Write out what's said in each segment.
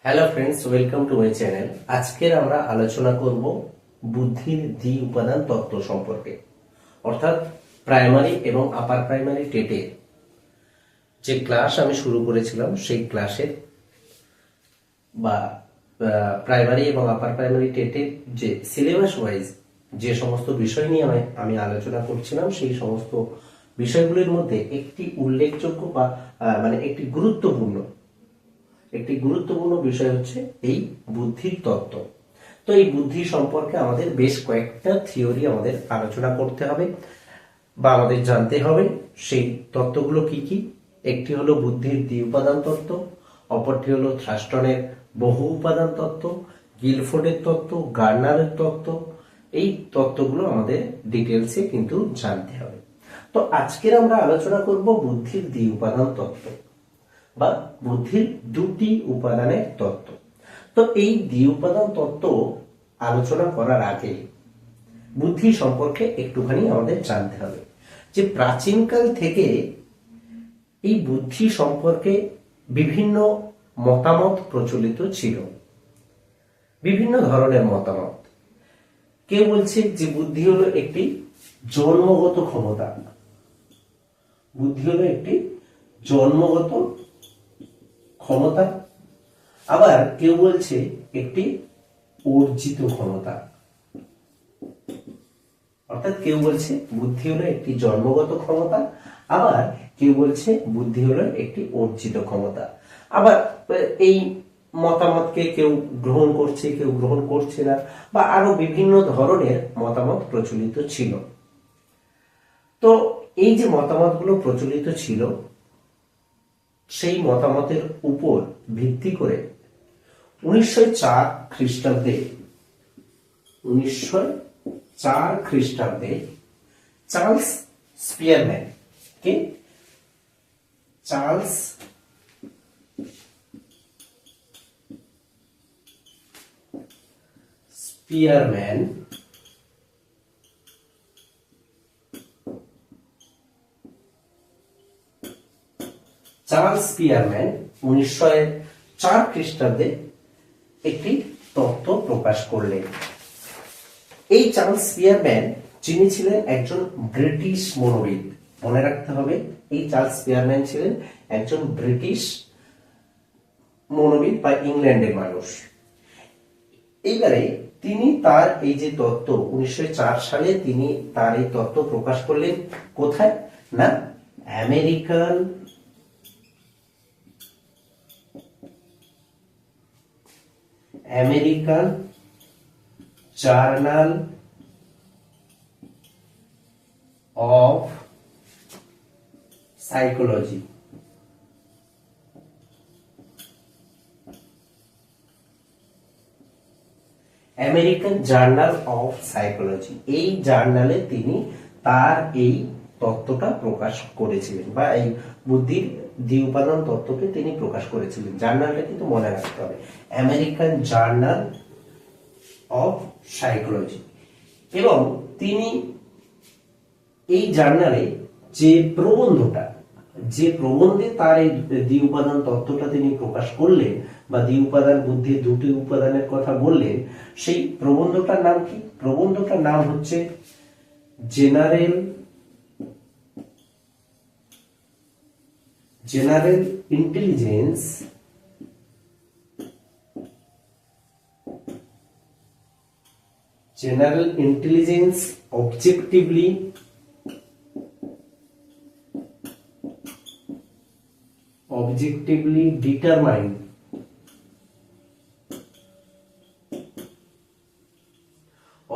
Hello friends, welcome to my channel. আজকের আমরা আলোচনা করব বুদ্ধির দ্বি উপাদান তত্ত্ব সম্পর্কে, অর্থাৎ প্রাইমারি এবং আপার প্রাইমারি টেটের যে ক্লাস আমি শুরু করেছিলাম সেই ক্লাসের বা প্রাইমারি এবং আপার প্রাইমারি টেটের যে সিলেবাস ওয়াইজ যে সমস্ত বিষয় নিয়ে আমি আলোচনা করছিলাম, সেই সমস্ত বিষয়গুলির মধ্যে একটি উল্লেখযোগ্য বা একটি গুরুত্বপূর্ণ বিষয় হচ্ছে এই বুদ্ধির তত্ত্ব। তো এই বুদ্ধি সম্পর্কে আমাদের বেশ কয়েকটা থিওরি আমাদের আলোচনা করতে হবে বা আমাদের জানতে হবে। সেই তত্ত্বগুলো কি কি? একটি হলো বুদ্ধির দ্বি উপাদান তত্ত্ব, অপরটি হলো থ্রাস্টনের বহু উপাদান তত্ত্ব, গিলফোর্ডের তত্ত্ব, গার্নারের তত্ত্ব। এই তত্ত্বগুলো আমাদের ডিটেলসে কিন্তু জানতে হবে। তো আজকের আমরা আলোচনা করব বুদ্ধির দ্বি উপাদান তত্ত্ব বা বুদ্ধির দুটি উপাদানের তত্ত্ব। তো এই দ্বি উপাদান তত্ত্ব আলোচনা করার আগে বুদ্ধি সম্পর্কে একটুখানি আমাদের জানতে হবে যে প্রাচীনকাল থেকে এই বুদ্ধি সম্পর্কে বিভিন্ন মতামত প্রচলিত ছিল, বিভিন্ন ধরনের মতামত। কেউ বলছে যে বুদ্ধি হলো একটি জন্মগত ক্ষমতা, বুদ্ধি হলো একটি জন্মগত ক্ষমতা। আবার কেউ বলছে একটি অর্জিত ক্ষমতা, অর্থাৎ কেউ বলছে বুদ্ধি হলো একটি জন্মগত ক্ষমতা, আবার কেউ বলছে বুদ্ধি হলো একটি অর্জিত ক্ষমতা। আবার এই মতামতকে কেউ গ্রহণ করছে, কেউ গ্রহণ করছে না, বা আরো বিভিন্ন ধরনের মতামত প্রচলিত ছিল। তো এই যে মতামতগুলো প্রচলিত ছিল, সেই মতামতের উপর ভিত্তি করে 1904 খ্রিস্টাব্দে চার্লস স্পিয়ারম্যান চার্লস স্পিয়ারম্যান 1904 খ্রিস্টাব্দে একটি তত্ত্ব প্রকাশ করলেন। এই চার্লস স্পিয়ারম্যান, যিনি ছিলেন একজন ব্রিটিশ মনোবিদ, মনে রাখতে হবে এই চার্লস স্পিয়ারম্যান ছিলেন একজন ব্রিটিশ মনোবিদ বা ইংল্যান্ডের মানুষ। এইবারে তিনি তার এই যে তত্ত্ব 1904 সালে তিনি তার এই তত্ত্ব প্রকাশ করলেন কোথায়? না, American journal of psychology. American journal of psychology, এই জার্নালে তিনি তার এই তত্ত্বটা প্রকাশ করেছিলেন বা এই বুদ্ধির দ্বি উপাদান তত্ত্বকে তিনি প্রকাশ করেছিলেন। জার্নালটা কিন্তু মনে রাখতে হবে, আমেরিকান জার্নাল অফ সাইকোলজি। এবং তিনি এই জার্নালে যে প্রবন্ধে তার এই দ্বি উপাদান তত্ত্বটা তিনি প্রকাশ করলেন বা দ্বি উপাদান বুদ্ধির দুটি উপাদানের কথা বললেন, সেই প্রবন্ধটার নাম কি? প্রবন্ধটার নাম হচ্ছে general intelligence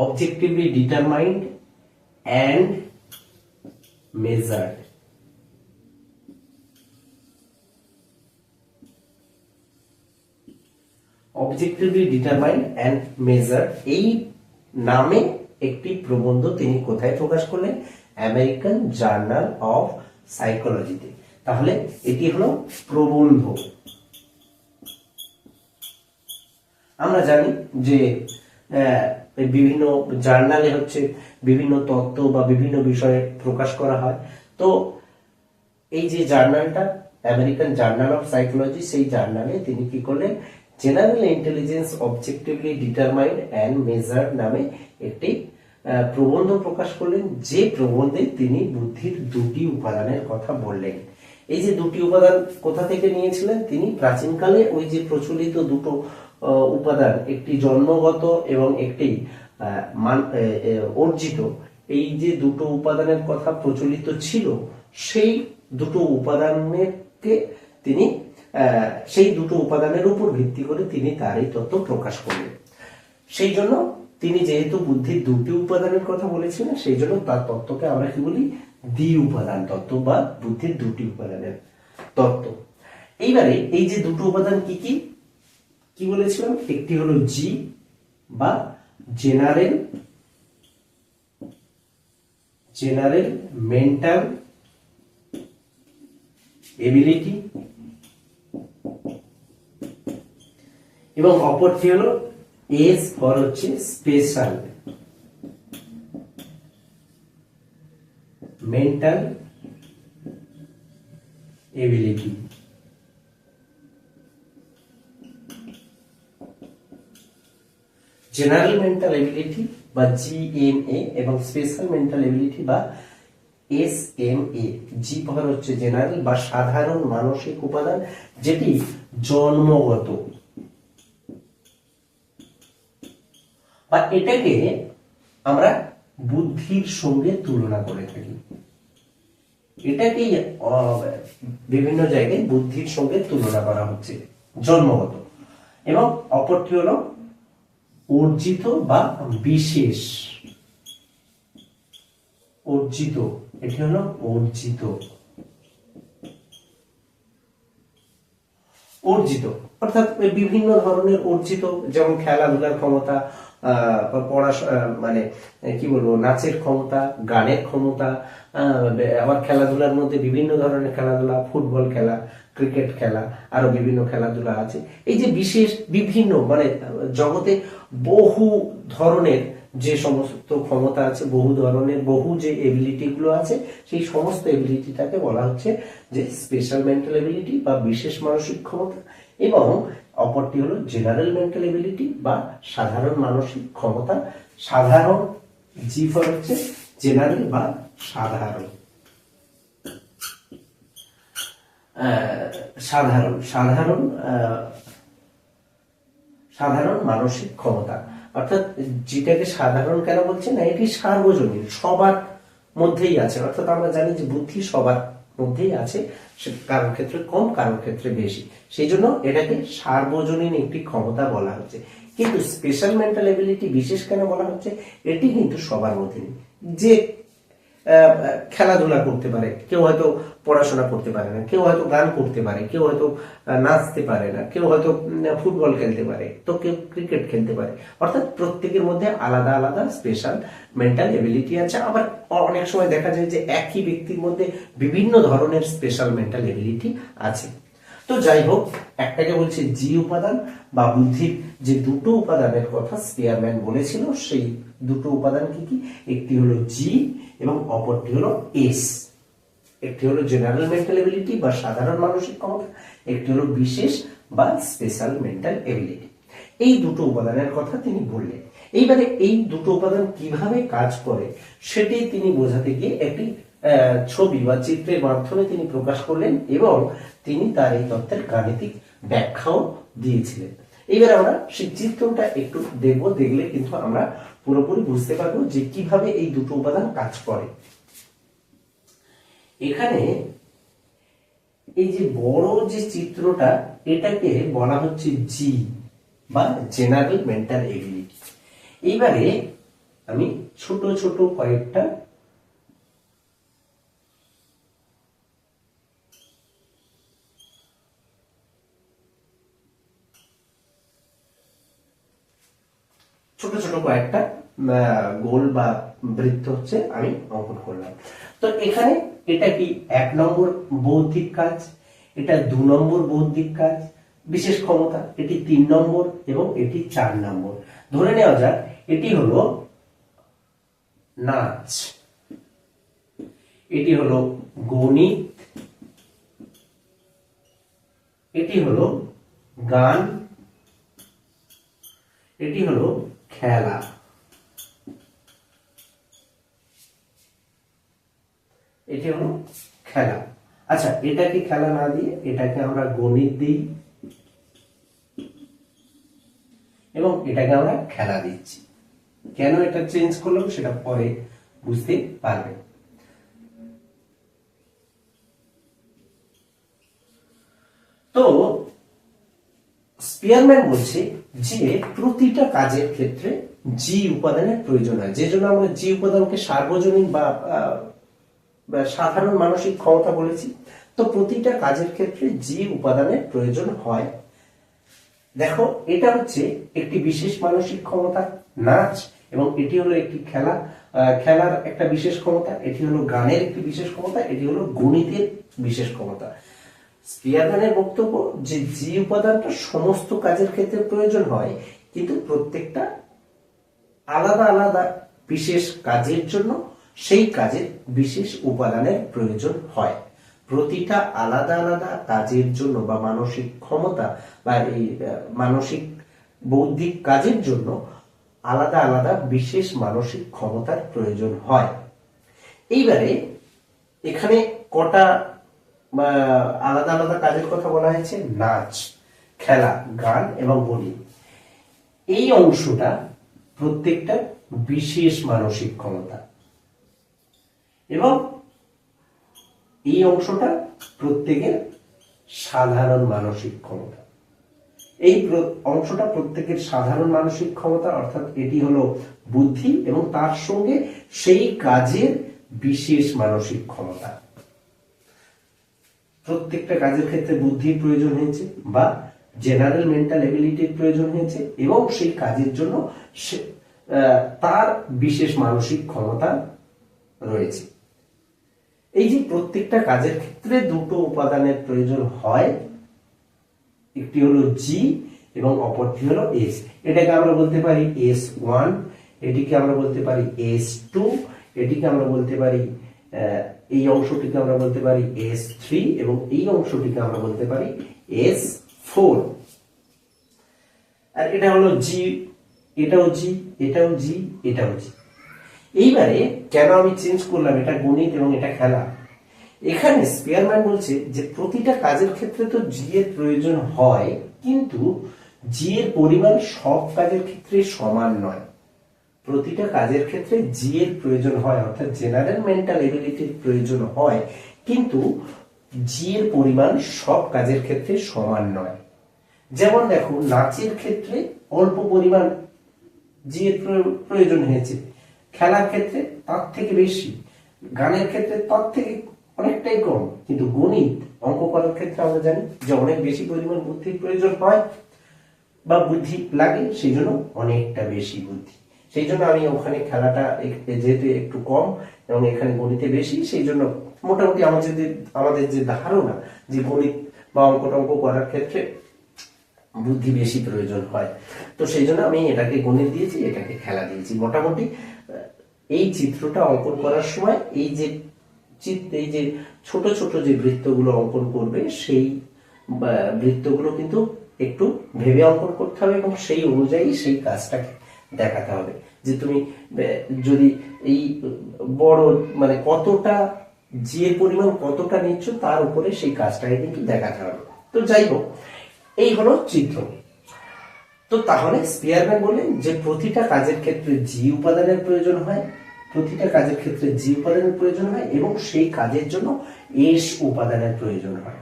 objectively determined and measured। Objectively determined and measured, এই নামে একটি প্রবন্ধ তিনি কোথায় প্রকাশ করলেন? আমেরিকান জার্নাল অফ সাইকোলজিতে। তাহলে এটি হলো প্রবন্ধ। আমরা জানি যে বিভিন্ন জার্নালে হচ্ছে বিভিন্ন তত্ত্ব বা বিভিন্ন বিষয়ে প্রকাশ করা হয়। তো এই যে জার্নালটা আমেরিকান জার্নাল অফ সাইকোলজি, সেই জার্নালে তিনি কি করলেন? General intelligence objectively determined and measured নামে একটি প্রবন্ধ প্রকাশ করলেন, যে প্রবন্ধে তিনি বুদ্ধির দুটি উপাদানের কথা বললেন। এই যে দুটি উপাদান কোথা থেকে নিয়েছিলেন তিনি? প্রাচীনকালে ওই যে প্রচলিত দুটো উপাদান, একটি জন্মগত এবং একটি অর্জিত, এই যে দুটো উপাদানের কথা প্রচলিত ছিল, সেই দুটো উপাদানকে তিনি সেই দুটো উপাদানের উপর ভিত্তি করে তিনি তার এই তত্ত্ব প্রকাশ করলেন। সেই জন্য তিনি যেহেতু বুদ্ধির দুটি উপাদানের কথা বলেছিলেন, সেই জন্য তার তত্ত্বকে আমরা কি বলি? দ্বি উপাদান তত্ত্ব বা বুদ্ধির দুটি উপাদানের তত্ত্ব। এইবারে এই যে দুটো উপাদান কি কি কি বলেছিলাম? একটি হলো জি বা জেনারেল মেন্টাল এবিলিটি, এবং অপরটি হলো এস ফর হচ্ছে special mental ability. General mental ability বা জিএমএ এবং স্পেশাল মেন্টাল এবিলিটি বা এসএমএ। জি পাওয়ার হচ্ছে জেনারেল বা সাধারণ মানসিক উপাদান, যেটি জন্মগত, বা এটাকে আমরা বুদ্ধির সঙ্গে তুলনা করে থাকি। এটাকে বিভিন্ন জায়গায় বুদ্ধির সঙ্গে তুলনা করা হচ্ছে, জন্মগত। এবং অপরটি হলো অর্জিত বা বিশেষ। অর্জিত, এটি হলো অর্জিত। অর্থাৎ বিভিন্ন ধরনের অর্জিত, যেমন খেলাধুলার ক্ষমতা, মানে কি বলবো, নাচের ক্ষমতা, গানের ক্ষমতা, আবার খেলাধুলার মধ্যে বিভিন্ন ধরনের খেলাধুলা, ফুটবল খেলা, ক্রিকেট খেলা, আরো বিভিন্ন খেলাধুলা আছে। এই যে বিশেষ বিভিন্ন, মানে জগতে বহু ধরনের যে সমস্ত ক্ষমতা আছে, বহু ধরনের বহু যে এবিলিটি গুলো আছে, সেই সমস্ত এবিলিটিটাকে বলা হচ্ছে যে স্পেশাল মেন্টাল এবিলিটি বা বিশেষ মানসিক ক্ষমতা। এবং অপরটি হলো জেনারেল মেন্টাল এবিলিটি বা সাধারণ মানসিক ক্ষমতা। সাধারণ, জি ফর হচ্ছে জেনারেল বা সাধারণ। সাধারণ মানসিক ক্ষমতা, অর্থাৎ যেটাকে সাধারণ কেন বলছে না, এটি সার্বজনীন, সবার মধ্যেই আছে। অর্থাৎ আমরা জানি যে বুদ্ধি সবার মধ্যেই আছে, কারোর ক্ষেত্রে কম, কারোর ক্ষেত্রে বেশি, সেই জন্য এটাকে সার্বজনীন একটি ক্ষমতা বলা হচ্ছে। কিন্তু স্পেশাল মেন্টাল এবিলিটি বিশেষ কেন বলা হচ্ছে? এটি কিন্তু সবার মধ্যে নেই। যে খেলাধুলা করতে পারে, কেউ হয়তো পড়াশোনা করতে পারে না, কেউ হয়তো গান করতে পারে, কেউ হয়তো নাচতে পারে না, কেউ হয়তো ফুটবল খেলতে পারে, তো কেউ ক্রিকেট খেলতে পারে। অর্থাৎ প্রত্যেকের মধ্যে আলাদা আলাদা স্পেশাল মেন্টাল এবিলিটি আছে। আবার অনেক সময় দেখা যায় যে একই ব্যক্তির মধ্যে বিভিন্ন ধরনের স্পেশাল মেন্টাল এবিলিটি আছে। তো যাই হোক, একটাকে বলছে জি উপাদান বা বুদ্ধির যে দুটো উপাদানের কথা স্পিয়ারম্যান বলেছিল, সেই দুটো উপাদান কি কি? একটি হলো জি এবং অপরটি হলো এস। একটি হলো জেনারেল মেন্টাল এবিলিটি বা সাধারণ মানসিক ক্ষমতা, একটি হলো বিশেষ বা স্পেশাল মেন্টাল এবিলিটি। এই দুটো উপাদানের কথা তিনি বললেন। এইবারে এই দুটো উপাদান কিভাবে কাজ করে সেটি তিনি বোঝাতে গিয়ে একটি ছবি বা চিত্রের মাধ্যমে তিনি প্রকাশ করলেন, এবং তিনি তার এই তত্ত্বের গাণিতিক ব্যাখ্যাও দিয়েছিলেন। এইবার আমরা সেই চিত্রটা একটু দেখব, দেখলে কিন্তু আমরা পুরোপুরি বুঝতে পারবো যে কিভাবে এই দুটো উপাদান কাজ করে। এখানে এই যে বড় যে চিত্রটা, এটাকে বলা হচ্ছে জি বা জেনারেল মেন্টাল এবিলিটি। এইবারে আমি ছোট ছোট কয়েকটা গোল বা বৃত্ত হচ্ছে আমি অঙ্কন করলাম। তো এখানে এটা কি 1 নম্বর বৌদ্ধিক কাজ, এটা 2 নম্বর বৌদ্ধিক কাজ বিশেষ ক্ষমতা, এটি 3 নম্বর এবং এটি 4 নম্বর। ধরে নেওয়া যাক এটি হলো নাচ, এটি হলো গণিত, এটি হলো গান, এটি হলো খেলা। এটি হলো খেলা। আচ্ছা, এটাকে খেলা না দিয়ে এটাকে আমরা গণিত দিই এবং এটাকে আমরা খেলা দিচ্ছি। কেন এটা চেঞ্জ করলাম সেটা পরে বুঝতে পারবে। তো স্পিয়ারম্যান বলছে যে প্রতিটা কাজের ক্ষেত্রে জি উপাদানের প্রয়োজন হয়, যে জন্য আমরা জি উপাদানকে সার্বজনীন বা সাধারণ মানসিক ক্ষমতা বলেছি। তো প্রতিটা কাজের ক্ষেত্রে জি উপাদানের প্রয়োজন হয়। দেখো, এটা হচ্ছে একটি বিশেষ মানসিক ক্ষমতা নাচ, এবং এটি হলো একটি খেলার একটা বিশেষ ক্ষমতা, এটি হলো গানের একটি বিশেষ ক্ষমতা, এটি হলো গণিতের বিশেষ ক্ষমতা। স্পিয়ারম্যানের বক্তব্য যে জি উপাদানটা সমস্ত কাজের ক্ষেত্রে প্রয়োজন হয়, কিন্তু প্রত্যেকটা আলাদা আলাদা বিশেষ কাজের জন্য সেই কাজের বিশেষ উপাদানের প্রয়োজন হয়। প্রতিটা আলাদা আলাদা কাজের জন্য বা মানসিক ক্ষমতা বা এই মানসিক বৌদ্ধিক কাজের জন্য আলাদা আলাদা বিশেষ মানসিক ক্ষমতার প্রয়োজন হয়। এইবারে এখানে কটা আলাদা আলাদা কাজের কথা বলা হয়েছে? নাচ, খেলা, গান এবং গণিত। এই অংশটা প্রত্যেকটা বিশেষ মানসিক ক্ষমতা, এবং এই অংশটা প্রত্যেকের সাধারণ মানসিক ক্ষমতা। এই অংশটা প্রত্যেকের সাধারণ মানসিক ক্ষমতা, অর্থাৎ এটি হলো বুদ্ধি, এবং তার সঙ্গে সেই কাজের বিশেষ মানসিক ক্ষমতা। প্রত্যেকটা কাজের ক্ষেত্রে বুদ্ধির প্রয়োজন হয়েছে বা জেনারেল মেন্টাল এবিলিটির প্রয়োজন হয়েছে, এবং সেই কাজের জন্য তার বিশেষ মানসিক ক্ষমতা রয়েছে। এই যে প্রত্যেকটা কাজের ক্ষেত্রে দুটো উপাদানের প্রয়োজন হয়, একটি হলো জি এবং অপরটি হলো এস। এটাকে আমরা বলতে পারি S1, এটিকে আমরা বলতে পারি S2, এটিকে আমরা বলতে পারি এই অংশটিকে আমরা বলতে পারি S3, এবং এই অংশটিকে আমরা বলতে পারি S4। আর এটা হলো জি, এটাও জি, এটাও জি, এটাও জি। এইবারে কেন আমি চেঞ্জ করলাম, এটা গণিত এবং এটা খেলা? এখানে স্পিয়ারম্যান বলছে যে প্রতিটা কাজের ক্ষেত্রে তো জি এর প্রয়োজন হয়, কিন্তু জি এর পরিমাণ সব কাজের ক্ষেত্রে সমান নয়। প্রতিটা কাজের ক্ষেত্রে জি এর প্রয়োজন হয়, অর্থাৎ জেনারেল মেন্টাল এবিলিটির প্রয়োজন হয়, কিন্তু জি এর পরিমাণ সব কাজের ক্ষেত্রে সমান নয়। যেমন দেখো, নাচের ক্ষেত্রে অল্প পরিমাণ জি এর প্রয়োজন হয়েছে, খেলার ক্ষেত্রে তার থেকে বেশি, গানের ক্ষেত্রে তার থেকে অনেকটাই কম, কিন্তু গণিত অঙ্ক করার ক্ষেত্রে আমরা জানি যে অনেক বেশি পরিমাণ বুদ্ধির প্রয়োজন হয় বা বুদ্ধি লাগে, সেই জন্য অনেকটা বেশি বুদ্ধি। সেই জন্য আমি ওখানে খেলাটা যেহেতু একটু কম এবং এখানে গণিতে বেশি, সেই জন্য মোটামুটি আমাদের যে ধারণা যে গণিত বা অঙ্ক টঙ্ক করার ক্ষেত্রে বুদ্ধি বেশি প্রয়োজন হয়, তো সেই জন্য আমি এটাকে গণিত দিয়েছি, এটাকে খেলা দিয়েছি। মোটামুটি এই চিত্রটা অঙ্কন করার সময় এই যে ছোট ছোট যে বৃত্তগুলো অঙ্কন করবে, সেই বৃত্তগুলো কিন্তু একটু ভেবে অঙ্কন করতে হবে, এবং সেই অনুযায়ী সেই কাজটাকে দেখাতে হবে। যে তুমি যদি এই বড় মানে কতটা জি এর পরিমাণ কতটা নিচ্ছ, তার উপরে সেই কাজটাকে কিন্তু দেখাতে হবে। তো যাই হোক, এই হলো চিত্র। তো তাহলে স্পিয়ারম্যান বলেন যে প্রতিটা কাজের ক্ষেত্রে জি উপাদানের প্রয়োজন হয়, প্রতিটা কাজের ক্ষেত্রে জি উপাদানের প্রয়োজন হয়, এবং সেই কাজের জন্য এস উপাদানের প্রয়োজন হয়।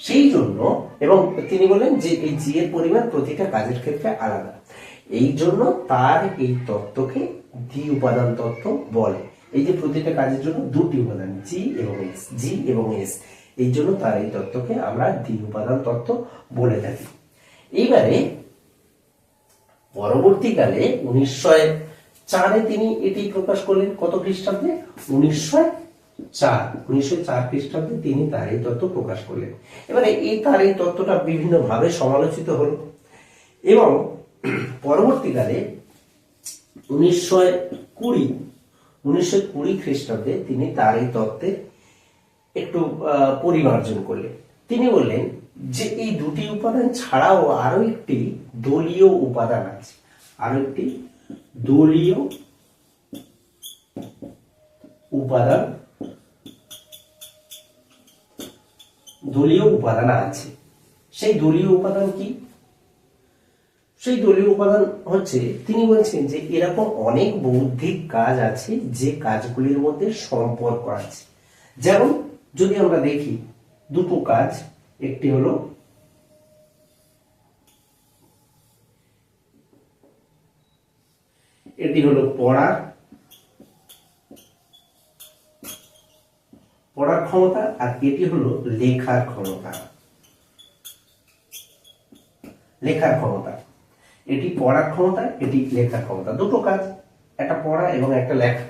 সেই জন্য, এবং তিনি বলেন যে এই জি এর পরিমাণ প্রতিটা কাজের ক্ষেত্রে আলাদা, এই জন্য তার এই তত্ত্বকে দ্বি উপাদান তত্ত্ব বলে। এই যে প্রতিটা কাজের জন্য দুটি উপাদান জি এবং এস, জি এবং এস, এই জন্য তার এই তত্ত্বকে আমরা দ্বি উপাদান তত্ত্ব বলে থাকি। এইবারে পরবর্তীকালে 1904 তিনি এটি প্রকাশ করলেন। কত খ্রিস্টাব্দে? 1904 খ্রিস্টাব্দে তিনি তার এই তত্ত্ব প্রকাশ করলেন। এবারে তার এই তত্ত্বটা বিভিন্ন ভাবে সমালোচিত হল, এবং পরবর্তীকালে 1920 খ্রিস্টাব্দে তিনি তার এই তত্ত্বের একটু পরিমার্জন করলেন। তিনি বললেন যে এই দুটি উপাদান ছাড়াও আরো একটি দলীয় উপাদান আছে। আর একটি দলীয় উপাদান আছে। সেই দলীয় উপাদান কি? সেই দলীয় উপাদান হচ্ছে, তিনি বলছেন যে এরকম অনেক বৌদ্ধিক কাজ আছে যে কাজগুলির মধ্যে সম্পর্ক আছে। যেমন যদি আমরা দেখি দুটো কাজ, একটি হলো এটি হলো পড়ার ক্ষমতা, আর এটি হলো লেখার ক্ষমতা। এটি পড়ার ক্ষমতা, এটি লেখার ক্ষমতা, দুটো কাজ, একটা পড়া এবং একটা লেখা।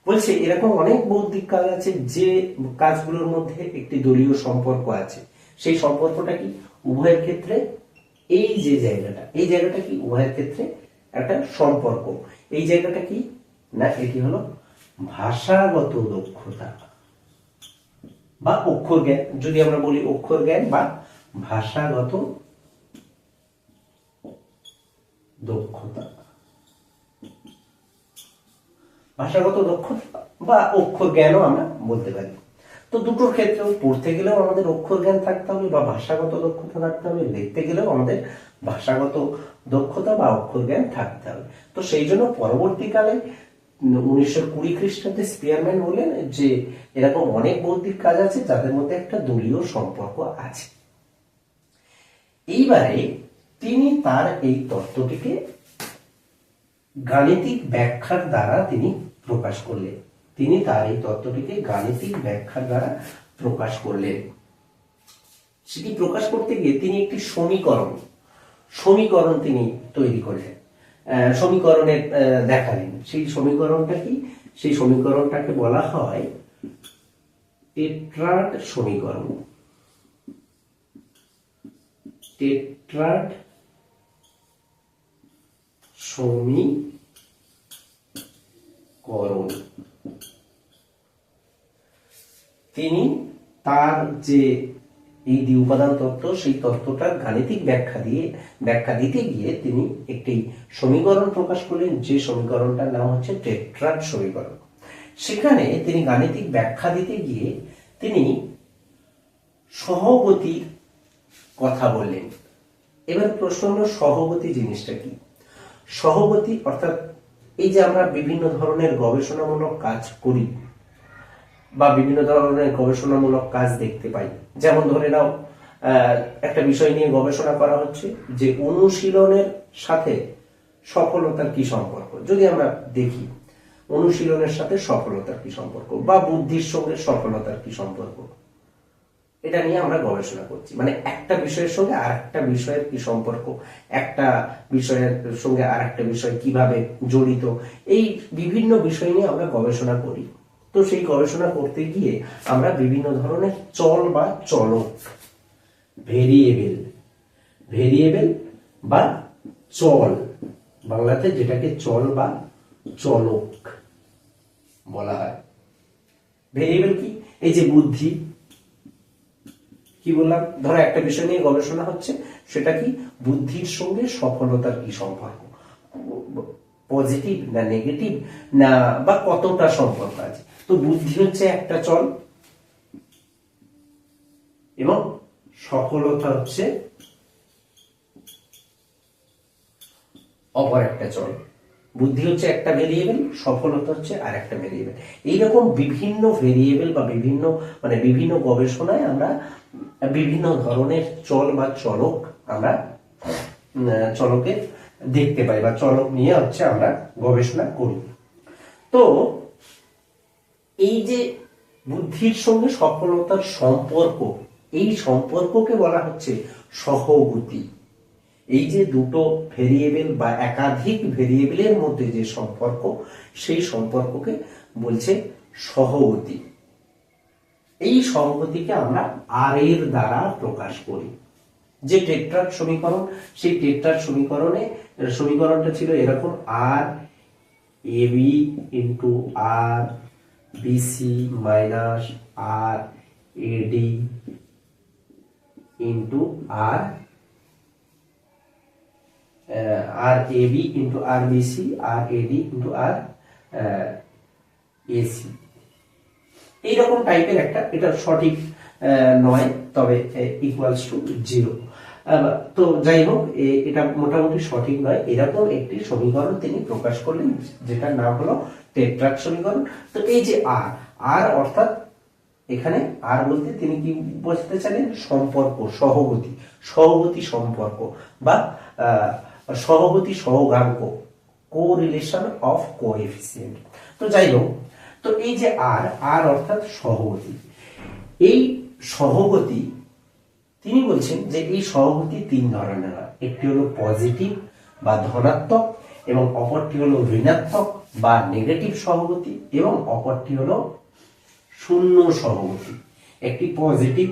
বলছে এরকম অনেক বৌদ্ধিক কাজ আছে যে কাজগুলোর মধ্যে একটি দলীয় সম্পর্ক আছে। সেই সম্পর্কটা কি? উভয়ের ক্ষেত্রে এই যে জায়গাটা কি? উভয়ের ক্ষেত্রে একটা সম্পর্ক। এই জায়গাটা কি না? এটি হলো ভাষাগত দক্ষতা বা অক্ষর জ্ঞান। যদি আমরা বলি অক্ষর জ্ঞান বা ভাষাগত দক্ষতা বা অক্ষর জ্ঞানও আমরা বলতে পারি। তো দুটোর ক্ষেত্রেও পড়তে গেলেও আমাদের অক্ষর জ্ঞান থাকতে হবে বা ভাষাগত দক্ষতা থাকতে হবে, লিখতে গেলেও আমাদের ভাষাগত দক্ষতা বা অক্ষর জ্ঞান থাকতে হবে। তো সেই জন্য পরবর্তীকালে 1920 খ্রিস্টাব্দে স্পিয়ারম্যান বললেন যে এরকম অনেক বৌদ্ধিক কাজ আছে যাদের মধ্যে একটা দলীয় সম্পর্ক আছে। এইবারে তিনি তার এই তত্ত্বটিকে গাণিতিক ব্যাখ্যার দ্বারা তিনি প্রকাশ করলেন। সেটি প্রকাশ করতে গিয়ে তিনি একটি সমীকরণ তিনি তৈরি করলেন, সমীকরণের দেখালেন। সেই সমীকরণটা কি? সেই সমীকরণটাকে বলা হয় টেট্রাড সমীকরণ। তিনি তার যে এই দ্বি উপাদান তত্ত্ব, সেই তত্ত্বটার গাণিতিক ব্যাখ্যা দিতে গিয়ে তিনি একটি সমীকরণ প্রকাশ করলেন, যে সমীকরণটার নাম হচ্ছে টেট্রাড সমীকরণ। সেখানে তিনি গাণিতিক ব্যাখ্যা দিতে গিয়ে তিনি সহগতির কথা বললেন। এবার প্রশ্ন হলো, সহগতি জিনিসটা কি? সহগতি অর্থাৎ এই যে আমরা বিভিন্ন ধরনের গবেষণামূলক কাজ করি বা বিভিন্ন ধরনের গবেষণামূলক কাজ দেখতে পাই, যেমন ধরে নাও একটা বিষয় নিয়ে গবেষণা করা হচ্ছে যে অনুশীলনের সাথে সফলতার কি সম্পর্ক। যদি আমরা দেখি অনুশীলনের সাথে সফলতার কি সম্পর্ক বা বুদ্ধির সঙ্গে সফলতার কি সম্পর্ক, এটা নিয়ে আমরা গবেষণা করছি। মানে একটা বিষয়ের সঙ্গে আর একটা বিষয়ের কি সম্পর্ক, একটা বিষয়ের সঙ্গে আর একটা বিষয় কিভাবে জড়িত, এই বিভিন্ন বিষয় নিয়ে আমরা গবেষণা করি। তো সেই গবেষণা করতে গিয়ে আমরা বিভিন্ন ধরনের চল বা চলক, ভেরিয়েবল বা চল, বাংলাতে যেটাকে চল বা চলক বলা হয়। ভেরিয়েবল কি? এই যে বুদ্ধি, কি বললাম, ধরো একটা বিষয় নিয়ে গবেষণা হচ্ছে, সেটা কি? বুদ্ধির সঙ্গে সফলতার কি সম্পর্ক, পজিটিভ না নেগেটিভ না, বা কতটা সম্পর্ক আছে। তো বুদ্ধি হচ্ছে একটা চল এবং সফলতা হচ্ছে অপর একটা চল। বুদ্ধি হচ্ছে একটা ভেরিয়েবল, সফলতা হচ্ছে আর একটা ভেরিয়েবল। এইরকম বিভিন্ন ভেরিয়েবল বা বিভিন্ন গবেষণায় আমরা বিভিন্ন ধরনের চল বা চলক আমরা চলকে দেখতে পাই বা চলক নিয়ে হচ্ছে আমরা গবেষণা করি। তো এই যে বুদ্ধির সঙ্গে সফলতার সম্পর্ক, এই সম্পর্ককে বলা হচ্ছে সহগতি। এই যে দুটো ভেরিয়েবল বা একাধিক ভেরিয়েবলের মধ্যে যে সম্পর্ক, সেই সম্পর্ককে বলছে সহগতি। এই সহগতিকে আমরা আর এর দ্বারা প্রকাশ করি। যে টেট্রাড সমীকরণ, সেই টেট্রাড সমীকরণটা ছিল এরকম, আর A B into R BC minus R eddy into R R A B into R BC R eddy into R AC, এইরকম টাইপের একটা, এটা সঠিক নয়, তবে ইকুয়ালস টু 0। তো যাই হোক, এটা মোটামুটি সঠিক নয়, এরকম একটি সমীকরণ তিনি প্রকাশ করলেন যেটার নাম হলো টেট্রাক সমীকরণ। তো এই যে আর, আর অর্থাৎ এখানে আর বলতে তিনি কি বোঝাতে চাইলেন? সম্পর্ক, সহগতি, সহগতি সম্পর্ক বা সহগতি সহগাঙ্ক, কোরিলেশন অফ কোএফিসিয়েন্ট। তো যাই হোক, তো এই যে আর, আর অর্থাৎ সহগতি, এই সহগতি তিনি বলছেন যে এই সহগতি 3 ধরনের হয়। একটি হলো পজিটিভ বা ধনাত্মক, এবং অপরটি হলো ঋণাত্মক বা নেগেটিভ সহগতি, এবং অপরটি হলো শূন্য সহগতি। একটি পজিটিভ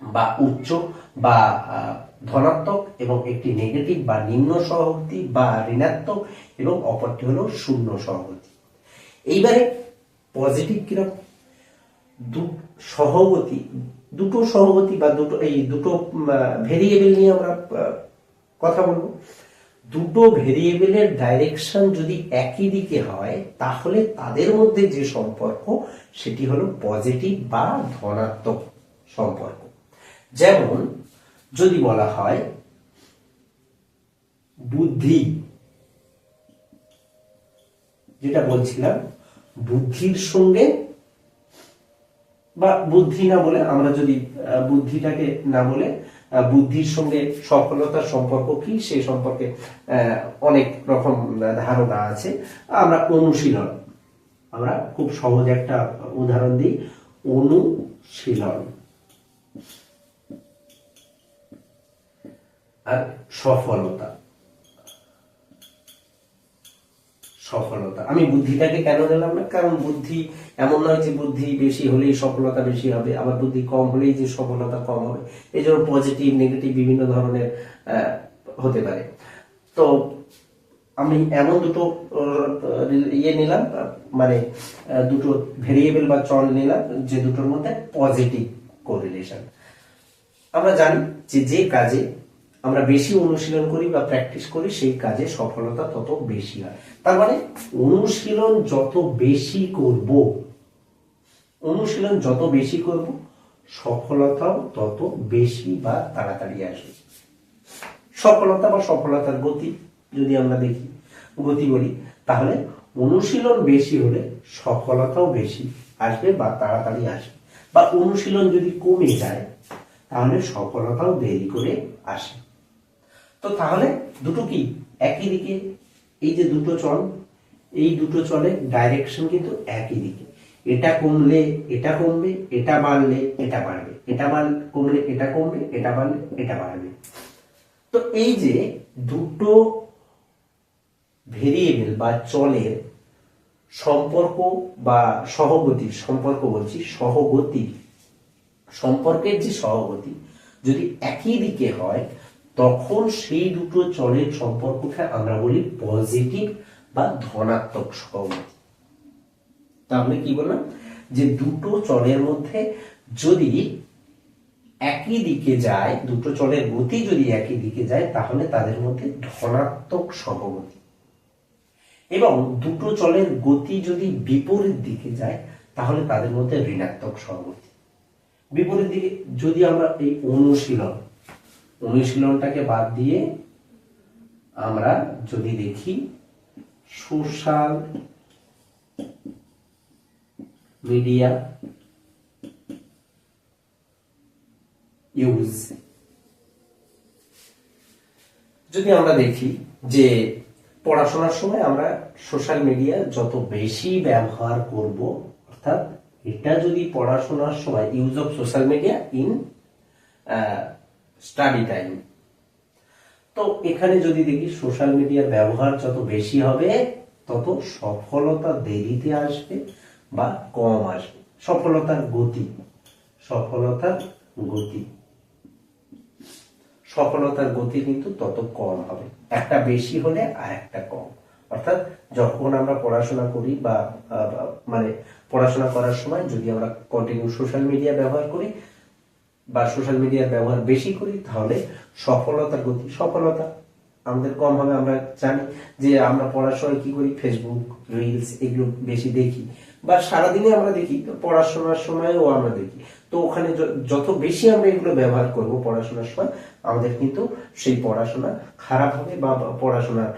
বা উচ্চ বা ধনাত্মক, এবং একটি নেগেটিভ বা নিম্ন সহগতি বা ঋণাত্মক, এবং অপরটি হলো শূন্য সহগতি। এইবারে পজিটিভ কিরকম? সহগতি, দুটো সহগতি বা দুটো ভেরিয়েবল নিয়ে আমরা কথা বলবো। দুটো ভেরিয়েবলের ডাইরেকশন যদি একই দিকে হয় তাহলে তাদের মধ্যে যে সম্পর্ক সেটি হলো পজিটিভ বা ধনাত্মক সম্পর্ক। যেমন যদি বলা হয় বুদ্ধি, যেটা বলছিলাম, বুদ্ধির সঙ্গে, বা বুদ্ধি না বলে আমরা যদি বুদ্ধিটাকে না বলে বুদ্ধির সঙ্গে সফলতার সম্পর্ক কি সেই সম্পর্কে অনেক রকম ধারণা আছে। আমরা অনুশীলন, আমরা খুব সহজ একটা উদাহরণ দিই, অনুশীলন আর সফলতা। সফলতা, আমি বুদ্ধিটাকে কেন নিলাম না? কারণ বুদ্ধি এমন নয় যে বুদ্ধি বেশি হলেই সফলতা বেশি হবে, আবার বুদ্ধি কম হলেই যে সফলতা কম হবে। এই জন্য পজিটিভ নেগেটিভ বিভিন্ন ধরনের হতে পারে। তো আমি এমন দুটো নিলাম, মানে দুটো ভেরিয়েবল বা চল নিলাম যে দুটোর মধ্যে পজিটিভ কোরিলেশন। আমরা জানি যে যে কাজে আমরা বেশি অনুশীলন করি বা প্র্যাকটিস করি সেই কাজে সফলতা তত বেশি হয়। তার মানে অনুশীলন যত বেশি করব, অনুশীলন যত বেশি করব সফলতাও তত বেশি বা তাড়াতাড়ি আসবে। সফলতা বা সফলতার গতি যদি আমরা দেখি, গতি বলি, তাহলে অনুশীলন বেশি হলে সফলতাও বেশি আসবে বা তাড়াতাড়ি আসবে। বা অনুশীলন যদি কমে যায় তাহলে সফলতাও দেরি করে আসে। তো তাহলে দুটো কি একই দিকে? এই যে দুটো চল, এই দুটো চলের ডাইরেকশন কিন্তু একই দিকে। এটা কমলে এটা কমবে, এটা বাড়লে এটা বাড়বে, এটা কমলে এটা কমবে, এটা বাড়লে এটা বাড়বে। তো এই যে দুটো ভেরিয়েবল বা চলের সম্পর্ক বা সহগতির সম্পর্ক, বলছি সহগতি, সম্পর্কের যে সহগতি যদি একই দিকে হয় তখন সেই দুটো চলের সম্পর্ককে আমরা বলি পজিটিভ বা ধনাত্মক সহগতি। তাহলে কি বললাম? যে দুটো চলের মধ্যে যদি একই দিকে যায়, দুটো চলের গতি যদি একই দিকে যায় তাহলে তাদের মধ্যে ধনাত্মক সহগতি, এবং দুটো চলের গতি যদি বিপরীত দিকে যায় তাহলে তাদের মধ্যে ঋণাত্মক সহগতি। বিপরীত দিকে যদি আমরা এই অনুশীলনটাকে বাদ দিয়ে আমরা যদি দেখি সোশ্যাল মিডিয়া ইউজ, যদি আমরা দেখি যে পড়াশোনার সময় আমরা সোশ্যাল মিডিয়া যত বেশি ব্যবহার করব, অর্থাৎ এটা যদি পড়াশোনার সময় use of social media in study time, তো এখানে যদি দেখি সোশ্যাল মিডিয়ার ব্যবহার যত বেশি হবে তত সফলতা দেরিতে আসবে বা কম আসবে। সফলতার গতি, সফলতার গতি কিন্তু তত কম হবে, একটা বেশি হলে আর একটা কম। অর্থাৎ যখন আমরা পড়াশোনা করি বা মানে পড়াশোনা করার সময় যদি আমরা কন্টিনিউ সোশ্যাল মিডিয়া ব্যবহার করি বা সোশ্যাল মিডিয়ার ব্যবহার বেশি করি তাহলে সফলতার গতি, সফলতা আমাদের কম হবে। আমরা জানি যে আমরা পড়ার সময় কি করি, ফেসবুক, রিলস এগুলো বেশি দেখি, বা সারাদিনে আমরা দেখি, তো পড়াশোনার সময়ও আমরা দেখি। তো ওখানে যত বেশি আমরা এগুলো ব্যবহার করব পড়াশোনার সময়, আমাদের কিন্তু সেই পড়াশোনা খারাপ হবে, বা পড়াশোনার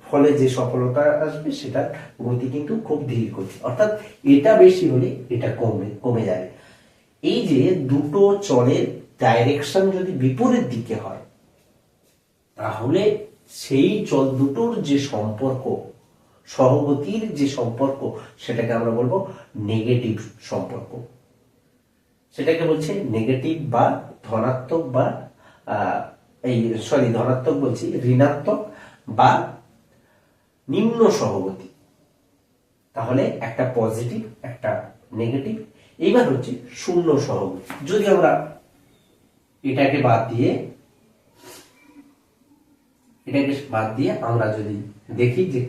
ফলে যে সফলতা আসবে সেটার গতি কিন্তু খুব ধীর গতি, অর্থাৎ এটা বেশি হলে এটা কমে যাবে। এই যে দুটো চলের ডাইরেকশন যদি বিপরীত দিকে হয়, তাহলে সেই চল দুটোর যে সম্পর্ক, সহগতির যে সম্পর্ক, সেটাকে আমরা বলবো নেগেটিভ সম্পর্ক। সেটাকে বলছে নেগেটিভ বা ধনাত্মক, বা ধনাত্মক বলছি, ঋণাত্মক বা নিম্ন সহগতি। তাহলে একটা পজিটিভ, একটা নেগেটিভ। এইবার হচ্ছে শূন্য সহগতি। যদি আমরা এটাকে বাদ দিয়ে আমরা যদি দেখি যে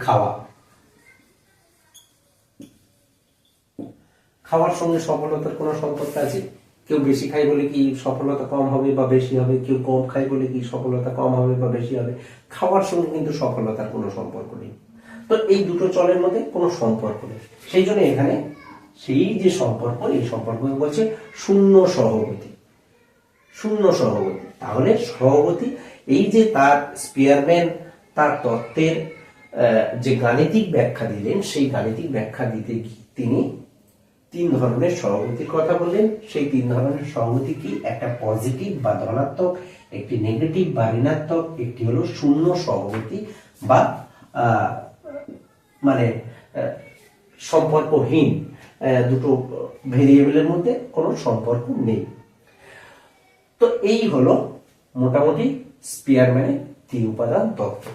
খাওয়ার সঙ্গে সফলতার কোনো সম্পর্ক আছে? কেউ বেশি খায় বলে কি সফলতা কম হবে বা বেশি হবে? কেউ কম খায় বলে কি সফলতা কম হবে বা বেশি হবে? খাওয়ার সঙ্গে কিন্তু সফলতার কোনো সম্পর্ক নেই। তো এই দুটো চলের মধ্যে কোনো সম্পর্ক নেই। সেই জন্য এখানে সেই যে সম্পর্ক, এই সম্পর্ককে বলছে শূন্য সহগতি। শূন্য সহগতি। তাহলে সহগতি, এই যে তার স্পিয়ারম্যান তার তত্ত্বের যে গাণিতিক ব্যাখ্যা দিলেন, সেই গাণিতিক ব্যাখ্যা দিতে তিনি তিন ধরনের সহগতির কথা বললেন। সেই তিন ধরনের সহগতি কি? একটা পজিটিভ বা ধনাত্মক, একটি নেগেটিভ বা ঋণাত্মক, একটি হলো শূন্য সহগতি বা মানে সম্পর্কহীন, দুটো ভেরিয়েবলের মধ্যে কোনো সম্পর্ক নেই। তো এই হলো মোটামুটি স্পিয়ারম্যানের তিন উপাদান তত্ত্ব।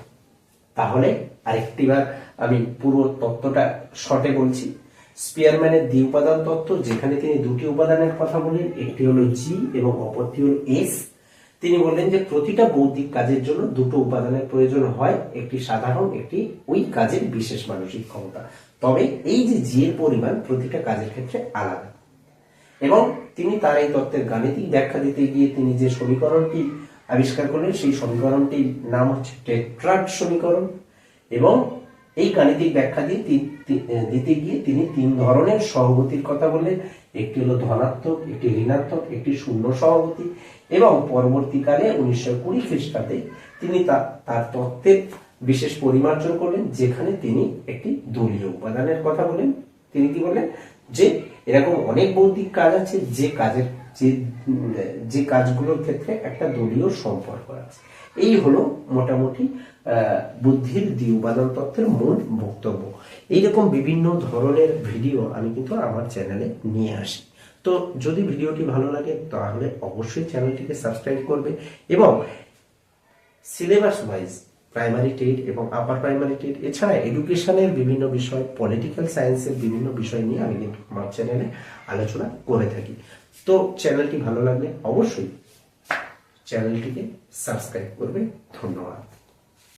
তাহলে আরেকটিবার আমি পুরো তত্ত্বটা শর্টে বলছি। স্পিয়ারম্যানের দ্বি উপাদান তত্ত্ব, যেখানে তিনি দুটি উপাদানের কথা বললেন, একটি হলো জি এবং অপরটি হলো এস। তিনি বললেন যে প্রতিটা বৌদ্ধিক কাজের জন্য দুটো উপাদানের প্রয়োজন হয়, একটি সাধারণ, একটি ওই কাজের বিশেষ মানসিক ক্ষমতা। তবে এই যে জি এর পরিমাণ প্রতিটা কাজের ক্ষেত্রে আলাদা। এবং তিনি তার এই তত্ত্বের গাণিতিক ব্যাখ্যা দিতে গিয়ে তিনি যে সমীকরণটি আবিষ্কার করলেন, সেই সমীকরণটির নাম হচ্ছে টেট্রাড সমীকরণ। এবং এই গাণিতিক ব্যাখ্যা দিতে গিয়ে তিনি তিন ধরনের সহগতির কথা বললেন, একটি হলো ধনাত্মক, একটি ঋণাত্মক, একটি শূন্য সহগতি। এবং পরবর্তীকালে 1920 খ্রিস্টাব্দে তিনি তার তত্ত্বের বিশেষ পরিমার্জন করলেন, যেখানে তিনি একটি দলীয় উপাদানের কথা বলেন। তিনি কি বললেন? যে এরকম অনেক বৌদ্ধিক কাজ আছে যে কাজগুলোর ক্ষেত্রে একটা দলীয় সম্পর্ক আছে। এই হলো মোটামুটি বুদ্ধির দ্বি উপাদান তত্ত্বের মূল বক্তব্য। এইরকম বিভিন্ন ধরনের ভিডিও আমি কিন্তু আমার চ্যানেলে নিয়ে আসি। তো যদি ভিডিওটি ভালো লাগে তাহলে অবশ্যই চ্যানেলটিকে সাবস্ক্রাইব করবে, এবং সিলেবাস ওয়াইজ প্রাইমারি টেট এবং আপার প্রাইমারি টেট এছাড়া এডুকেশনের বিভিন্ন বিষয়, পলিটিক্যাল সায়েন্সের বিভিন্ন বিষয় নিয়ে আমি কিন্তু আমার চ্যানেলে আলোচনা করে থাকি। তো চ্যানেলটি ভালো লাগলে অবশ্যই চ্যানেলটিকে সাবস্ক্রাইব করবে। ধন্যবাদ।